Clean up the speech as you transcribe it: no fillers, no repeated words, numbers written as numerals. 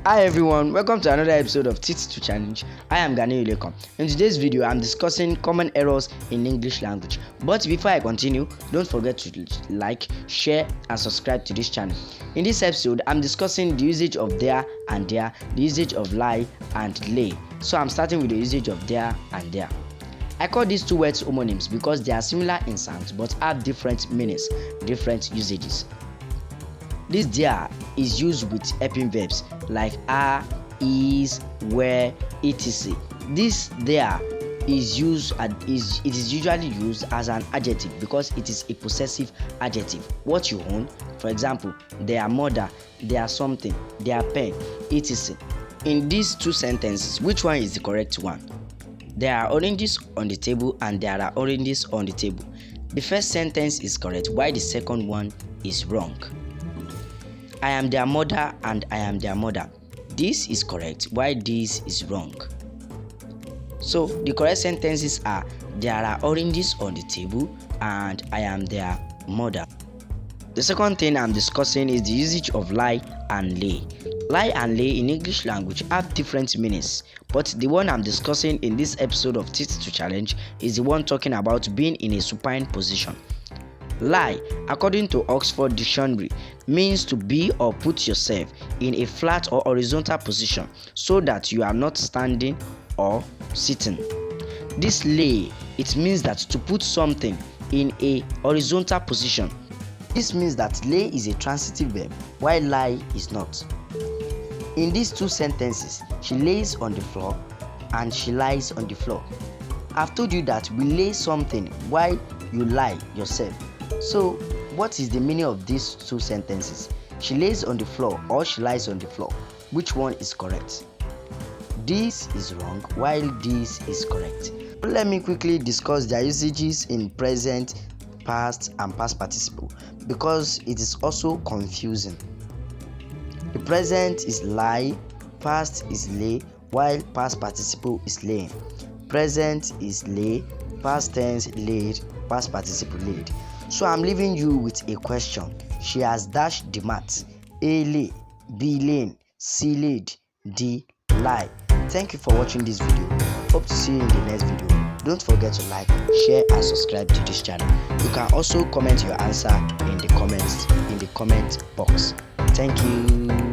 Hi everyone, welcome to another episode of Teach to Challenge. I am Ganiyu Lekom. In today's video, I'm discussing common errors in English language. But before I continue, don't forget to like, share, and subscribe to this channel. In this episode, I'm discussing the usage of there and there, the usage of lie and lay. So I'm starting with the usage of there and there. I call these two words homonyms because they are similar in sound but have different meanings, different usages. This there is used with helping verbs like are, is, were, etc. This there is usually used as an adjective because it is a possessive adjective. What you own, for example, their mother, their something, their pen, etc. In these two sentences, which one is the correct one? There are oranges on the table and there are oranges on the table. The first sentence is correct while the second one is wrong. I am their mother and I am their mother. This is correct while this is wrong. So the correct sentences are there are oranges on the table and I am their mother. The second thing I'm discussing is the usage of lie and lay. Lie and lay in English language have different meanings, but the one I'm discussing in this episode of Teach to Challenge is the one talking about being in a supine position. Lie, according to Oxford Dictionary, means to be or put yourself in a flat or horizontal position so that you are not standing or sitting. This lay, it means that to put something in a horizontal position. This means that lay is a transitive verb while lie is not. In these two sentences, she lays on the floor and she lies on the floor. I've told you that we lay something while you lie yourself. So, what is the meaning of these two sentences? She lays on the floor or she lies on the floor. Which one is correct? This is wrong while this is correct. Let me quickly discuss their usages in present, past, and past participle because it is also confusing. The present is lie, past is lay, while past participle is laying. Present is lay, past tense laid, past participle laid. So I'm leaving you with a question. She has dashed the mat. A lay, B laying, C laid, D lie. Thank you for watching this video. Hope to see you in the next video. Don't forget to like, share, and subscribe to this channel. You can also comment your answer in the comment box. Thank you.